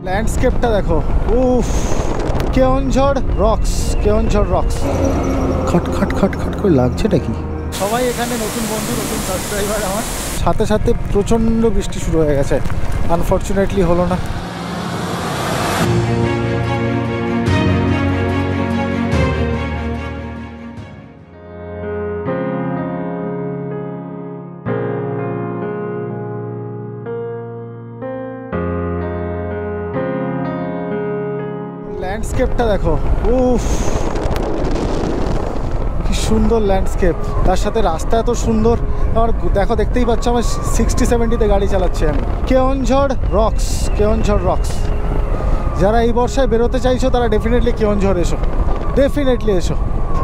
ল্যান্ডস্কেপটা দেখো, উফ, Keonjhar rocks, Keonjhar rocks. খট খট খট খট করে লাগছেটা কি? সবাই এখানে নতুন বন্ধু, নতুন সাবস্ক্রাইবার আমার। সাথে সাথে প্রচণ্ড বৃষ্টি শুরু হয়ে গেছে, আনফর্চুনেটলি হলো না। ল্যান্ডস্কেপটা দেখো, উফ, কি সুন্দর ল্যান্ডস্কেপ, তার সাথে রাস্তা এত সুন্দর। আর দেখো, দেখতেই পাচ্ছ আমার 60-70-তে গাড়ি চালাচ্ছি আমি। Keonjhar rocks, Keonjhar rocks. যারা এই বর্ষায় বেরোতে চাইছো তারা ডেফিনেটলি কেওনঝড় এসো, ডেফিনেটলি এসো।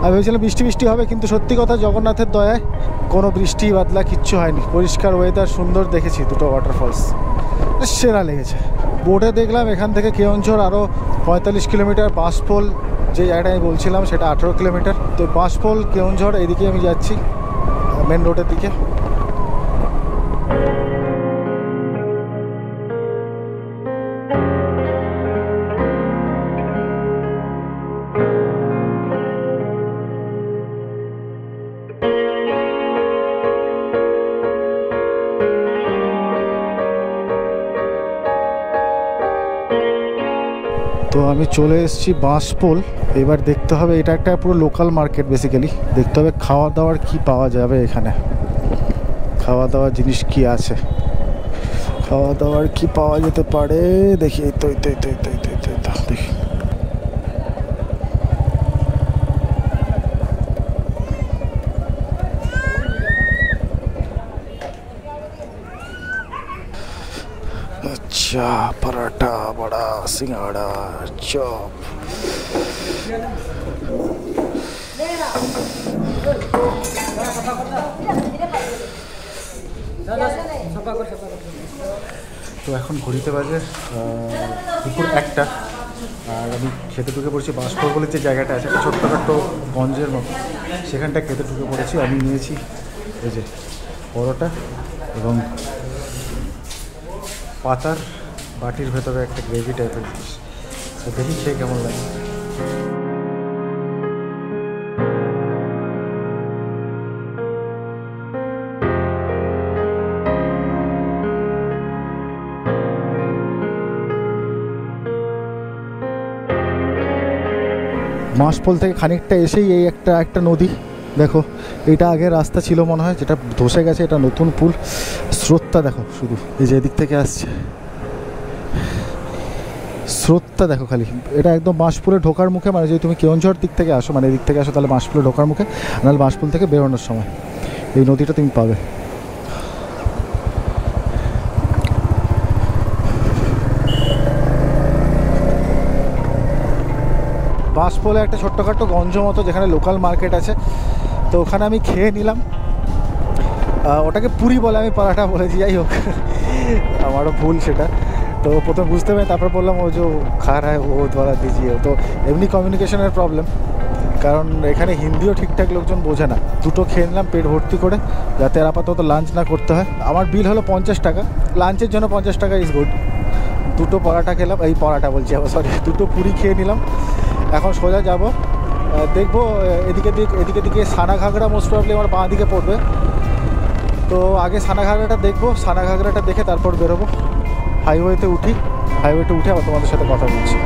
আমি ভেবেছিলাম বৃষ্টি বৃষ্টি হবে, কিন্তু সত্যি কথা জগন্নাথের দয়ায় কোনো বৃষ্টি বাদলা কিচ্ছু হয়নি। পরিষ্কার ওয়েদার, সুন্দর দেখেছি দুটো ওয়াটারফলস, সেরা লেগেছে। বোর্ডে দেখলাম এখান থেকে কেওনঝড় আরও 45 কিলোমিটার, বাঁশপোল যে জায়গাটা আমি বলছিলাম সেটা 18 কিলোমিটার। তো বাঁশপোল কেওনঝড় এদিকে আমি যাচ্ছি, মেন রোডের দিকে। তো আমি চলে এসেছি বাঁশপোল। এবার দেখতে হবে, এটা একটা পুরো লোকাল মার্কেট বেসিক্যালি। দেখতে হবে খাওয়া দাওয়ার কি পাওয়া যাবে এখানে, খাওয়া দাওয়ার জিনিস কি আছে, খাওয়া দাওয়ার কি পাওয়া যেতে পারে দেখি। এই তো দেখি। अच्छा, पराठा, बड़ा सिंगाड़ा, चॉप। তো এখন ঘড়িতে বাজে দুপুর 1টা, আর আমি খেতে ঢুকে পড়েছি বাঁশপোল বলে যে জায়গাটা আছে, একটা ছোট্টখাট্টো গঞ্জের মতো, সেখানটা খেতে ঢুকে পড়েছি। আমি নিয়েছি এই যে পরোটা এবং পাতার বাটির ভেতরে একটা গ্রেভি টাইপের জিনিস। তো দেখি খেয়ে কেমন লাগে। বাঁশপোল থেকে খানিকটা এসেই এই একটা নদী দেখো, এটা আগে রাস্তা ছিল মনে হয়, যেটা ধসে গেছে, এটা নতুন পুল। স্রোতটা দেখো শুধু, এই যে এদিক থেকে আসছে স্রোতটা দেখো খালি। এটা একদম বাঁশপুরে ঢোকার মুখে, মানে যদি তুমি কেওনঝড় দিক থেকে আসো, মানে এদিক থেকে আসো, তাহলে বাঁশপুরে ঢোকার মুখে, নাহলে বাঁশপুল থেকে বেরোনোর সময় এই নদীটা তুমি পাবে। বাঁশপোলে একটা ছোট্টখাট্টো গঞ্জ মতো, যেখানে লোকাল মার্কেট আছে। তো ওখানে আমি খেয়ে নিলাম, ওটাকে পুরি বলে, আমি পরাঠা বলেছি, যাই হোক আমারও ভুল সেটা। তো প্রথমে বুঝতে পারি, তারপর বললাম ও যে খা রা হ্যায় ও দ্বারা দিজিয়ে। তো এমনি কমিউনিকেশনের প্রবলেম, কারণ এখানে হিন্দিও ঠিকঠাক লোকজন বোঝে না। দুটো খেয়ে নিলাম পেট ভর্তি করে, যাতে আর আপাতত লাঞ্চ না করতে হয়। আমার বিল হলো 50 টাকা, লাঞ্চের জন্য 50 টাকা ইজ গুড। দুটো পরাঠা খেলাম, এই পরাঠা বলছি আবার, সরি, দুটো পুরি খেয়ে নিলাম। এখন সোজা যাব, দেখবো এদিকে দিকে সানাঘাগরা মোস্ট প্রবলি আমার বাঁ দিকে পড়বে। তো আগে সানাঘাগরাটা দেখবো, সানাঘাগরাটা দেখে তারপর বেরোবো। হাইওয়েতে উঠে আবার তোমাদের সাথে কথা বলছি।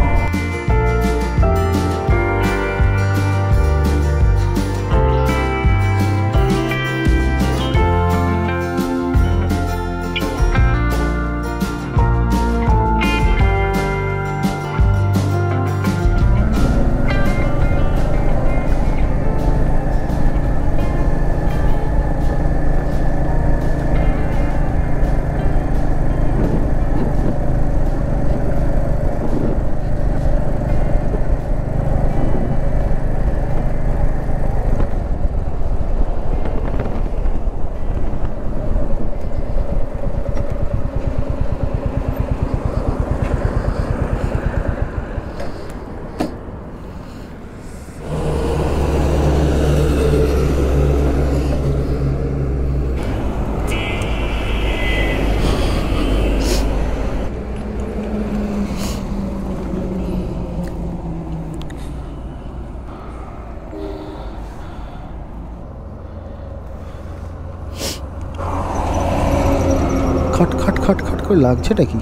করে লাগছেটা কি?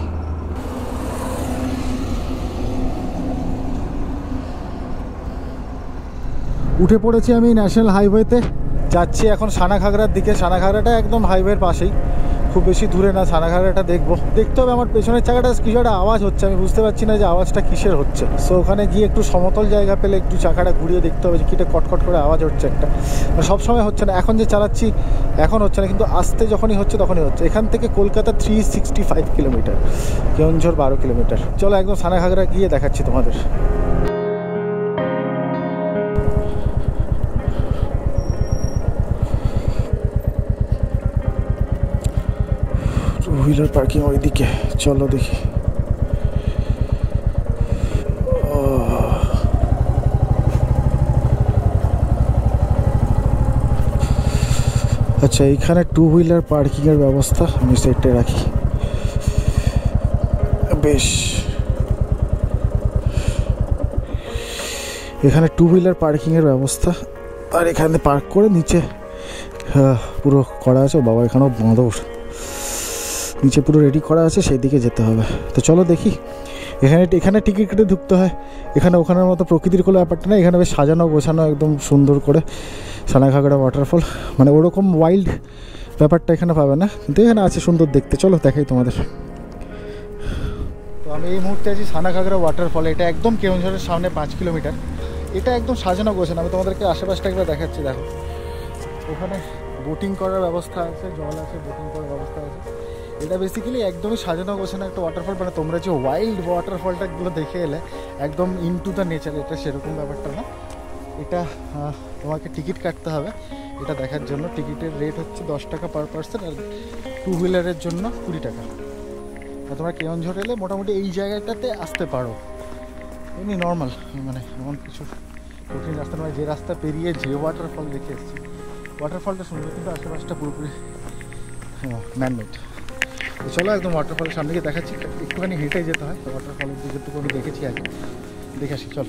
উঠে পড়েছি আমি ন্যাশনাল হাইওয়েতে, যাচ্ছি এখন সানাঘাগরার দিকে। সানাঘাগরাটা একদম হাইওয়ের পাশেই, খুব বেশি দূরে না। সানাঘাগরাটা দেখতে হবে। আমার পেছনের চাকাটা কিছু একটা আওয়াজ হচ্ছে, আমি বুঝতে পারছি না যে আওয়াজটা কিসের হচ্ছে। সো ওখানে গিয়ে একটু সমতল জায়গা পেলে একটু চাকাটা ঘুরিয়ে দেখতে হবে যে কীটা কটকট করে আওয়াজ হচ্ছে একটা। সবসময় হচ্ছে না, এখন যে চালাচ্ছি এখন হচ্ছে না, কিন্তু আস্তে যখনই হচ্ছে তখনই হচ্ছে। এখান থেকে কলকাতা 365 কিলোমিটার, কেওনঝড় 12 কিলোমিটার। চলো একদম সানাঘাগরা গিয়ে দেখাচ্ছি তোমাদের। টু হুইলার পার্কিং ওইদিকে, চলো দেখি। আচ্ছা, এইখানে টু হুইলার পার্কিংয়ের ব্যবস্থা, আমি সেটে রাখি। বেশ, এখানে টু হুইলার পার্কিংয়ের ব্যবস্থা। আর এখানে পার্ক করে নিচে পুরো করা আছে। বাবা, এখানেও বাঁদর, নিচে পুরো রেডি করা আছে, সেই দিকে যেতে হবে। তো চলো দেখি। এখানে টিকিট কেটে ঢুকতে হয়। এখানে ওখানের মতো প্রকৃতির কোনো ব্যাপারটা না, এখানে বেশ সাজানো গোছানো একদম সুন্দর করে। সানাঘাগরা ওয়াটারফল মানে ওরকম ওয়াইল্ড ব্যাপারটা এখানে পাবে না, কিন্তু এখানে আছে সুন্দর দেখতে। চলো দেখাই তোমাদের। তো আমি এই মুহূর্তে আছি সানাঘাগরা ওয়াটারফল। এটা একদম কেওনঝড়ের সামনে 5 কিলোমিটার। এটা একদম সাজানো গোছানো। আমি তোমাদেরকে আশেপাশটা একবার দেখাচ্ছি। দেখো, ওখানে বোটিং করার ব্যবস্থা আছে, জল আছে, বোটিং করার ব্যবস্থা আছে। এটা বেসিক্যালি একদমই সাজানো গোছানো একটা ওয়াটারফল। মানে তোমরা যে ওয়াইল্ড ওয়াটারফলটাগুলো দেখে এলে একদম ইনটু দ্য নেচার, এটা সেরকম ব্যাপারটা না। এটা তোমাকে টিকিট কাটতে হবে এটা দেখার জন্য। টিকিটের রেট হচ্ছে 10 টাকা পার পার্সন, আর টু হুইলারের জন্য 20 টাকা। আর তোমরা কেওনঝড় এলে মোটামুটি এই জায়গাটাতে আসতে পারো, এমনি নর্মাল, মানে এমন কিছু কঠিন রাস্তা নয়। যে রাস্তা পেরিয়ে যে ওয়াটারফল দেখে এসেছি, ওয়াটারফলটা সুন্দর, কিন্তু আশেপাশটা পুরোপুরি ম্যানমেড। তো চলো একদম ওয়াটারফলের সামনে গিয়ে দেখাচ্ছি। একটুখানি হেঁটে যেতে হয়, তো ওয়াটারফলের দিকে তো আমি দেখেছি আগে, দেখে আসি চল।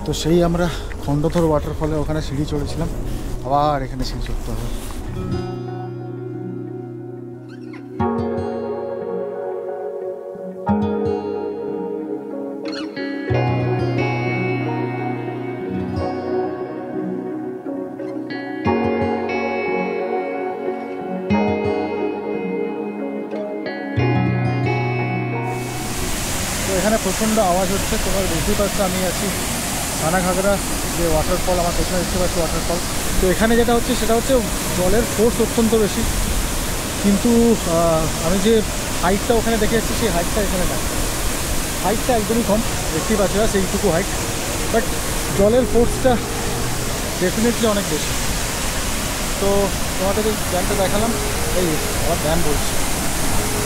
তো সেই আমরা খণ্ডধর ওয়াটারফলে ওখানে সিঁড়ি চড়েছিলাম, আবার এখানে সিঁড়ি চড়তে হবে। এখানে প্রচণ্ড আওয়াজ হচ্ছে, তোমার বুঝতেই পারছো আমি আছি সানাঘাগরা যে ওয়াটারফল, আমার পেছনে দেখতে পাচ্ছি ওয়াটারফল। তো এখানে যেটা হচ্ছে সেটা হচ্ছে জলের ফোর্স অত্যন্ত বেশি, কিন্তু আমি যে হাইটটা ওখানে দেখে এসেছি সেই হাইটটা এখানে না। হাইটটা একদমই কম, দেখতেই পাচ্ছি না সেইটুকু হাইট, বাট জলের ফোর্সটা ডেফিনেটলি অনেক বেশি। তো তোমাদের এই ড্যামটা দেখালাম, এই আমার ড্যাম বলছি,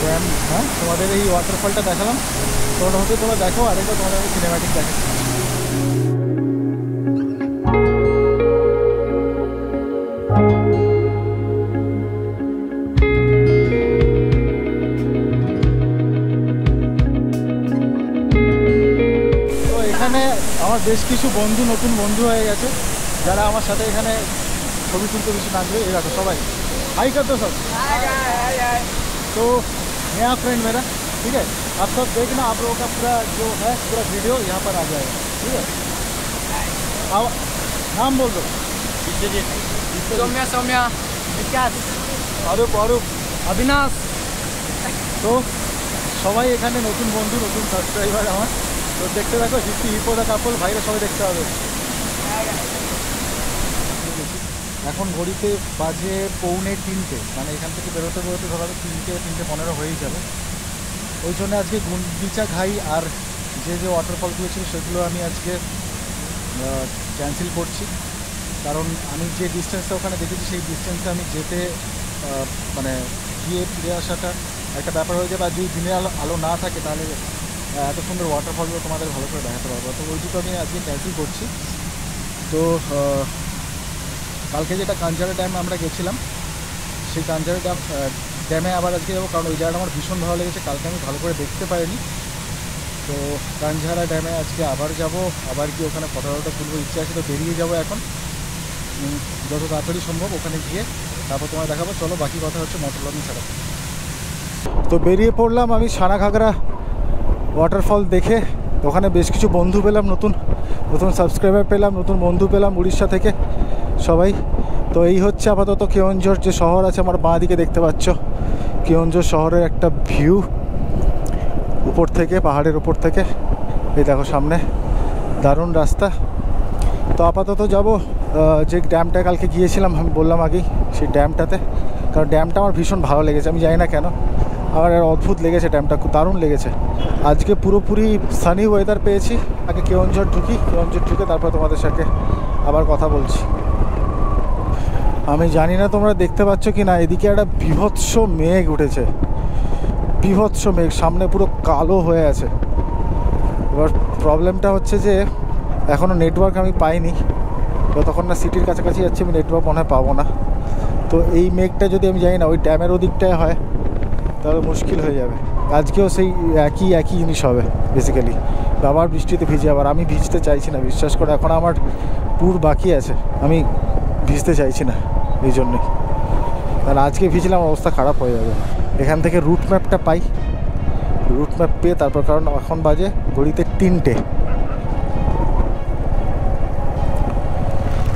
ড্যাম, হ্যাঁ তোমাদের এই ওয়াটারফলটা দেখালাম। তোমরা হতে তোমরা দেখো, আরেকবার তোমাদের আমি সিনেম্যাটিক দেখাচ্ছি। তো এখানে আমার বেশ কিছু বন্ধু, নতুন বন্ধু হয়ে গেছে, যারা আমার সাথে এখানে ছবি তুলতে বেশি নাচবে। এই দেখো সবাই हाई कर दो सब। तो नया फ्रेंड मेरा, ठीक है, आप सब देखना, आप लोगों का पूरा जो है पूरा वीडियो यहाँ पर आ जाएगा, ठीक है। अब नाम बोल दो। सौम्या, सौम्या, विकास, অরূপ, অরূপ, अविनाश। তো সবাই এখানে নতুন বন্ধু, নতুন সাবস্ক্রাইবার আমার। তো দেখতে থাকো, হিপি হিপো দা কাপল, ভাইরা সবাই দেখতে হবে। এখন ঘড়িতে বাজে 2:45, মানে এখান থেকে বেরোতে বেরোতে ধরো 3:15 হয়েই যাবে। ওই জন্য আজকে গুন্ডিচা ঘাই আর যে যে ওয়াটারফলগুলো ছিল সেগুলো আমি আজকে ক্যান্সেল করছি, কারণ আমি যে ডিস্টেন্সটা ওখানে দেখেছি সেই ডিস্টেন্সে আমি যেতে মানে গিয়ে ফিরে আসাটা একটা ব্যাপার হয়ে যাবে। আর যদি দিনের আলো না থাকে তাহলে এত সুন্দর ওয়াটারফলগুলো তোমাদের ভালো করে দেখাতে পারবো। তো ওই দুটো আমি আজকে ক্যান্সেল করছি। তো কালকে যেটা কাঞ্জারা ড্যাম আমরা গেছিলাম, সেই কাঞ্জারা ড্যামে আবার আজকে যাবো, কারণ ওই জায়গাটা আমার ভীষণ ভালো লেগেছে। কালকে আমি ভালো করে দেখতে পারিনি, তো কাঞ্ঝারা ড্যামে আজকে আবার যাব, আবার কি ওখানে ফটো তুলবো ইচ্ছা আছে, তো বেরিয়ে যাবো এখন যত তাড়াতাড়ি সম্ভব ওখানে গিয়ে তারপর তোমায় দেখাবো। চলো বাকি কথা হচ্ছে মোটর লঞ্চ ছাড়া। তো বেরিয়ে পড়লাম আমি সানাঘাগরা ওয়াটারফল দেখে। ওখানে বেশ কিছু বন্ধু পেলাম, নতুন নতুন সাবস্ক্রাইবার পেলাম, নতুন বন্ধু পেলাম উড়িষ্যা থেকে সবাই। তো এই হচ্ছে আপাতত কেওনঝড় যে শহর আছে আমার বাঁ দিকে দেখতে পাচ্ছ, কেওনঝড় শহরের একটা ভিউ উপর থেকে, পাহাড়ের উপর থেকে। এই দেখো সামনে দারুণ রাস্তা। তো আপাতত যাব যে ড্যামটা কালকে গিয়েছিলাম আমি বললাম আগেই, সেই ড্যামটাতে। কারণ ড্যামটা আমার ভীষণ ভালো লেগেছে, আমি জানি না কেন, আমার অদ্ভুত লেগেছে ড্যামটা, খুব দারুণ লেগেছে। আজকে পুরোপুরি সানি ওয়েদার পেয়েছি। আগে কেওনঝড় ঢুকি, কেওনঝড় ঢুকে তারপর তোমাদের সাথে আবার কথা বলছি। আমি জানি না তোমরা দেখতে পাচ্ছ কি না, এদিকে একটা বীভৎস মেঘ উঠেছে, বীভৎস মেঘ, সামনে পুরো কালো হয়ে আছে। এবার প্রবলেমটা হচ্ছে যে এখনও নেটওয়ার্ক আমি পাইনি, যতক্ষণ না সিটির কাছাকাছি যাচ্ছি আমি নেটওয়ার্ক মনে হয় পাবো না। তো এই মেঘটা যদি আমি জানি না ওই ড্যামের ওদিকটায় হয় তাহলে মুশকিল হয়ে যাবে। আজকেও সেই একই জিনিস হবে বেসিক্যালি, আবার বৃষ্টিতে ভিজে। আবার আমি ভিজতে চাইছি না, বিশ্বাস করে এখন আমার পুর বাকি আছে, আমি ভিজতে চাইছি না এই জন্যই। আর আজকে ভিজলাম অবস্থা খারাপ হয়ে যাবে। এখান থেকে রুট ম্যাপটা পাই, রুট ম্যাপ পেয়ে তারপর, কারণ এখন বাজে ঘড়িতে 3টে।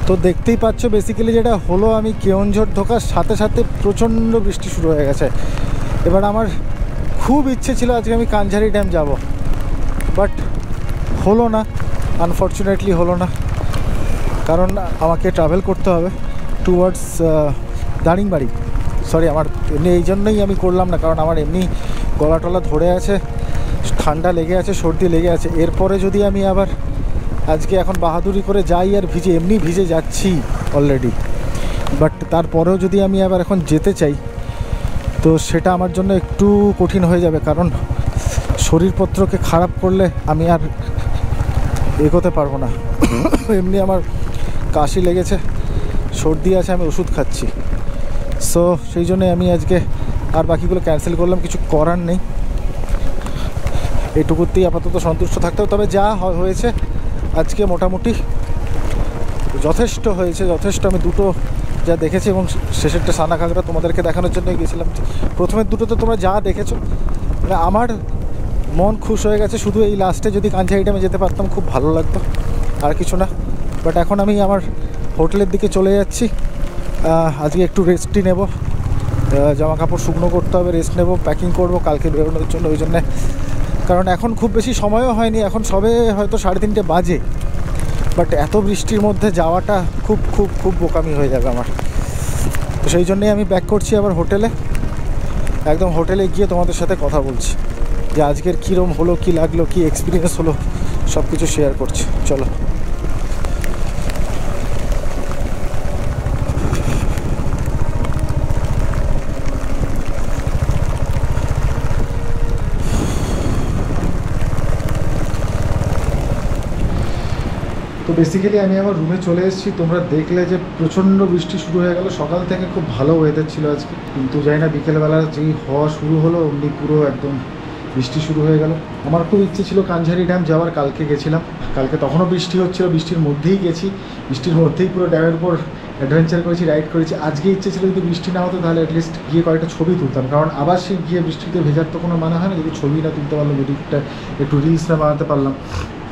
তো দেখতেই পাচ্ছ বেসিক্যালি যেটা হলো, আমি কেওনঝড় ঢোকার সাথে সাথে প্রচণ্ড বৃষ্টি শুরু হয়ে গেছে। এবার আমার খুব ইচ্ছে ছিল আজকে আমি কাঞ্ঝারি ড্যাম যাব, বাট হলো না, আনফর্চুনেটলি হলো না। কারণ আমাকে ট্রাভেল করতে হবে টুয়ার্ডস দারিংবাড়ি। সরি, আমার এমনি এই জন্যই আমি করলাম না, কারণ আমার এমনি গলা টলা ধরে আছে, ঠান্ডা লেগে আছে, সর্দি লেগে আছে। এরপরে যদি আমি আবার আজকে এখন বাহাদুরি করে যাই আর ভিজে, এমনি ভিজে যাচ্ছি অলরেডি, বাট তারপরেও যদি আমি আবার এখন যেতে চাই তো সেটা আমার জন্য একটু কঠিন হয়ে যাবে। কারণ শরীরপত্রকে খারাপ করলে আমি আর এগোতে পারবো না। এমনি আমার কাশি লেগেছে, সর্দি আছে, আমি ওষুধ খাচ্ছি। সো সেই জন্যে আমি আজকে আর বাকিগুলো ক্যান্সেল করলাম, কিছু করার নেই, এইটুকুতেই আপাতত সন্তুষ্ট থাকতে হবে। তবে যা হয়েছে আজকে মোটামুটি যথেষ্ট হয়েছে, যথেষ্ট। আমি দুটো যা দেখেছি এবং শেষেরটা সানাঘাগরা তোমাদেরকে দেখানোর জন্যই গেছিলাম। প্রথমের দুটোতে তোমরা যা দেখেছো মানে আমার মন খুশ হয়ে গেছে। শুধু এই লাস্টে যদি কাঞ্ঝারি ড্যামে যেতে পারতাম খুব ভালো লাগতো, আর কিছু না। বাট এখন আমি আমার হোটেলের দিকে চলে যাচ্ছি। আজকে একটু রেস্টই নেব, জামা কাপড় শুকনো করতে হবে, রেস্ট নেব, প্যাকিং করব কালকে বেরোনোর জন্য। ওই জন্যে, কারণ এখন খুব বেশি সময়ও হয়নি, এখন সবে হয়তো 3:30 বাজে, বাট এত বৃষ্টির মধ্যে যাওয়াটা খুব খুব খুব বোকামি হয়ে যাবে আমার। তো সেই জন্যেই আমি ব্যাক করছি আবার হোটেলে। একদম হোটেলে গিয়ে তোমাদের সাথে কথা বলছি যে আজকের কীরকম হলো, কী লাগলো, কী এক্সপিরিয়েন্স হলো, সব কিছু শেয়ার করছি। চলো। তো বেসিক্যালি আমি আমার রুমে চলে এসেছি। তোমরা দেখলে যে প্রচণ্ড বৃষ্টি শুরু হয়ে গেল। সকাল থেকে খুব ভালো ওয়েদার ছিল আজকে, কিন্তু জানি না বিকেলবেলা যেই হওয়া শুরু হলো অমনি পুরো একদম বৃষ্টি শুরু হয়ে গেল। আমার খুব ইচ্ছে ছিল কাঞ্ঝারি ড্যাম যাওয়ার, কালকে গেছিলাম, কালকে তখনও বৃষ্টি হচ্ছিল, বৃষ্টির মধ্যেই গেছি, বৃষ্টির মধ্যেই পুরো ড্যামের উপর অ্যাডভেঞ্চার করেছি, রাইড করেছি। আজকে ইচ্ছে ছিল যদি বৃষ্টি না হতো তাহলে অ্যাটলিস্ট গিয়ে কয়েকটা ছবি তুলতাম, কারণ আবার সে গিয়ে বৃষ্টিতে ভেজার তো কোনো মানে হয় না যদি ছবি না তুলতে পারলাম, যদি একটু রিলস না বানাতে পারলাম।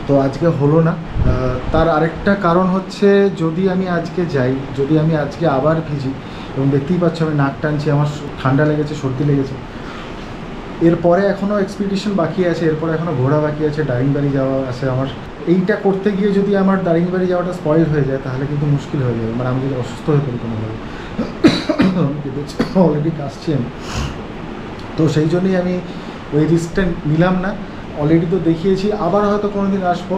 তো আজকে হলো না। তার আরেকটা কারণ হচ্ছে, যদি আমি আজকে যাই, যদি আমি আজকে আবার ভিজি, এবং দেখতেই পাচ্ছ আমি নাক টানছি, আমার ঠান্ডা লেগেছে, সর্দি লেগেছে, এরপরে এখনও এক্সপিডিশন বাকি আছে, এরপরে এখনও ঘোরা বাকি আছে, দারিংবাড়ি যাওয়া আছে আমার। এইটা করতে গিয়ে যদি আমার দারিংবাড়ি যাওয়াটা স্পয়েল হয়ে যায় তাহলে কিন্তু মুশকিল হয়ে যাবে, মানে আমি যদি অসুস্থ হয়ে পড়ি কোনোভাবে, অলরেডি কাশছি আমি। তো সেই জন্যই আমি ওই রিস্কটা নিলাম না। অলরেডি তো দেখিয়েছি, আবার হয়তো কোনো দিন আসবো,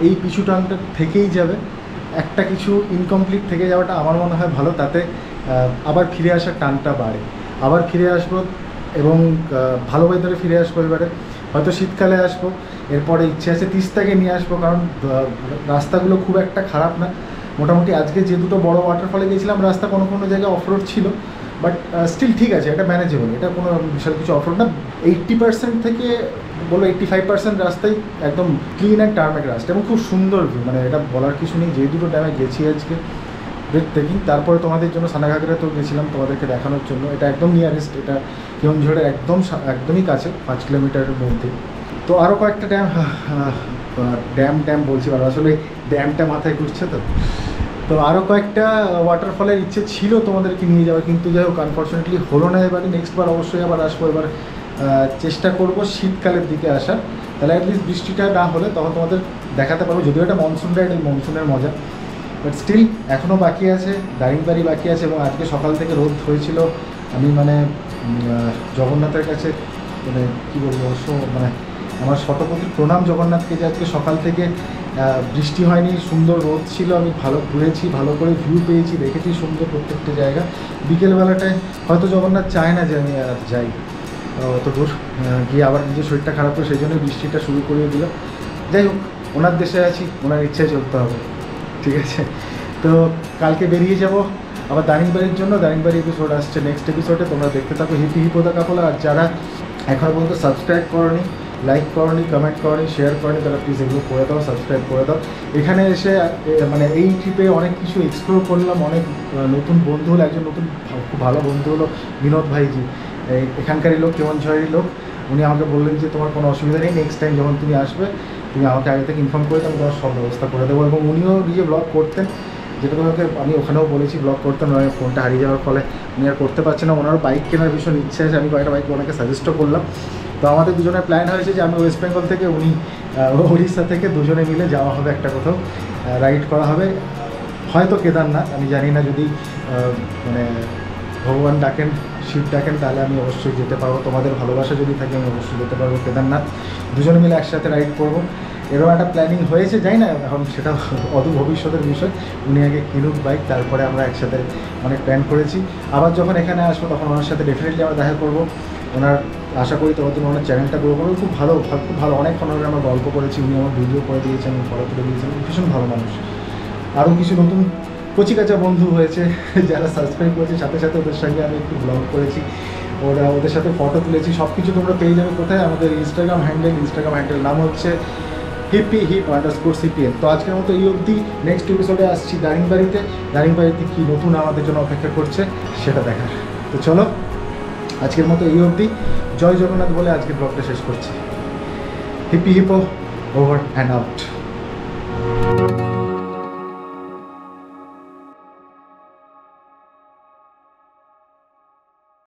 এই পিছু টানটা থেকেই যাবে। একটা কিছু ইনকমপ্লিট থেকে যাওয়াটা আমার মনে হয় ভালো, তাতে আবার ফিরে আসার টানটা বাড়ে। আবার ফিরে আসবো এবং ভালো ওয়েদারে ফিরে আসবো। এবারে হয়তো শীতকালে আসবো, এরপরে ইচ্ছে আছে তিস্তাকে নিয়ে আসবো, কারণ রাস্তাগুলো খুব একটা খারাপ না মোটামুটি। আজকে যে দুটো বড় ওয়াটারফলে গেছিলাম রাস্তা কোনো কোনো জায়গায় অফরোড ছিল, বাট স্টিল ঠিক আছে, এটা ম্যানেজেবল, এটা কোনো বিশাল কিছু অফরোড না। 80% থেকে বলো 85% রাস্তাই একদম ক্লিন অ্যান্ড টার্মেক রাস্তা এবং খুব সুন্দর ভিউ, মানে এটা বলার কিছু নেই। যে দুটো ড্যামে গেছি আজকে ব্রেথ টেকিং। তারপরে তোমাদের জন্য সানাঘাগরাতেও গেছিলাম তোমাদেরকে দেখানোর জন্য। এটা একদম নিয়ারেস্ট, এটা কেওনঝড়ের একদমই কাছে, 5 কিলোমিটারের মধ্যে। তো আরও কয়েকটা ড্যাম বলছি, আর আসলে ড্যামটা মাথায় ঘুরছে তো আরও কয়েকটা ওয়াটারফলের ইচ্ছে ছিল তোমাদেরকে নিয়ে যাওয়ার, কিন্তু যাই হোক আনফর্চুনেটলি হলো না। এবারে নেক্সটবার অবশ্যই আবার আসবো। এবার চেষ্টা করব শীতকালের দিকে আসার, তাহলে অ্যাটলিস্ট বৃষ্টিটা না হলে তখন তোমাদের দেখাতে পারবো। যদিও এটা মনসুন রাইড, এই মনসুনের মজা, বাট স্টিল এখনও বাকি আছে, দারিংবাড়ি বাকি আছে। এবং আজকে সকাল থেকে রোদ হয়েছিল। আমি মানে জগন্নাথের কাছে মানে কী বলবো, অবশ্য মানে আমার শতকোটি প্রণাম জগন্নাথকে যে আজকে সকাল থেকে বৃষ্টি হয়নি, সুন্দর রোদ ছিল, আমি ভালো ঘুরেছি, ভালো করে ভিউ পেয়েছি, দেখেছি সুন্দর প্রত্যেকটা জায়গা। বিকেলবেলাটায় হয়তো জগন্নাথ চায় না যে আমি যাই অত দূর গিয়ে আবার নিজের শরীরটা খারাপ করে, সেই জন্য বৃষ্টিটা শুরু করিয়ে দিল। যাই হোক, ওনার দেশে আছি, ওনার ইচ্ছায় চলতে হবে, ঠিক আছে। তো কালকে বেরিয়ে যাব আবার দারিংবাড়ির জন্য। দারিংবাড়ি এপিসোড আসছে নেক্সট এপিসোডে, তোমরা দেখতে থাকো হিপি হিপোদা কাপলা। আর যারা এখনও পর্যন্ত সাবস্ক্রাইব করনি, লাইক করনি, কমেন্ট করনি, শেয়ার করনি, তারা প্লিজ এগুলো করে দাও, সাবস্ক্রাইব করে দাও। এখানে এসে মানে এই ট্রিপে অনেক কিছু এক্সপ্লোর করলাম, অনেক নতুন বন্ধু হলো। একজন নতুন খুব ভালো বন্ধু হলো বিনোদ ভাইজি, এখানকারই লোক, কেওনঝড়েরই লোক। উনি আমাকে বললেন যে তোমার কোনো অসুবিধা নেই, নেক্সট টাইম যখন তুমি আসবে তুমি আমাকে আগে থেকে ইনফর্ম করে দাও, আমি তোমার সব ব্যবস্থা করে দেবো। এবং উনিও নিজে ব্লগ করতেন, যেটা তোমাকে আমি ওখানেও বলেছি, ব্লগ করতেন। ওনার ফোনটা হারিয়ে যাওয়ার ফলে উনি আর করতে পারছেন না। ওনারও বাইক কেনার ভীষণ ইচ্ছে আছে, আমি কয়েকটা বাইক ওনাকে সাজেস্টও করলাম। তো আমাদের দুজনের প্ল্যান হয়েছে যে আমি ওয়েস্ট বেঙ্গল থেকে, উনি উড়িষ্যা থেকে, দুজনে মিলে যাওয়া হবে একটা কোথাও, রাইড করা হবে, হয়তো কেদারনাথ, আমি জানি না। যদি মানে ভগবান ডাকেন, শিব ডাকেন, তাহলে আমি অবশ্যই যেতে পারবো। তোমাদের ভালোবাসা যদি থাকে আমি অবশ্যই যেতে পারবো কেদারনাথ। দুজনে মিলে একসাথে রাইড করবো, এরকম একটা প্ল্যানিং হয়েছে। যাই না, এখন সেটা অদূর ভবিষ্যতের বিষয়। উনি আগে কিনুক বাইক, তারপরে আমরা একসাথে অনেক প্ল্যান করেছি। আবার যখন এখানে আসবো তখন ওনার সাথে ডেফিনেটলি আমরা দেখা করবো। ওনার আশা করি তোমাদের ওনার চ্যানেলটা গ্রো করবো। খুব ভালো অনেকক্ষণ ধরে আমরা গল্প করেছি, উনি আমার ভিডিও করে দিয়েছেন, ফটো তুলে দিয়েছেন, ভীষণ ভালো মানুষ। আরও কিছু নতুন কচিকাচা বন্ধু হয়েছে যারা সাবস্ক্রাইব করেছে, সাথে সাথে ওদের সঙ্গে আমি একটু ব্লগ করেছি, ওদের সাথে ফটো তুলেছি। সব কিছু তোমরা পেয়ে যাবে কোথায়? আমাদের ইনস্টাগ্রাম হ্যান্ডেল নাম হচ্ছে HippyHip_CPN। তো আজকের মতো এই অবধি। নেক্সট এপিসোডে আসছি দারিংবাড়িতে কী নতুন আমাদের জন্য অপেক্ষা করছে সেটা দেখার। তো চলো আজকের মতো এই অবধি। জয় জগন্নাথ বলে আজকের ব্লগটা শেষ করছি। Hippie hippo, over and out.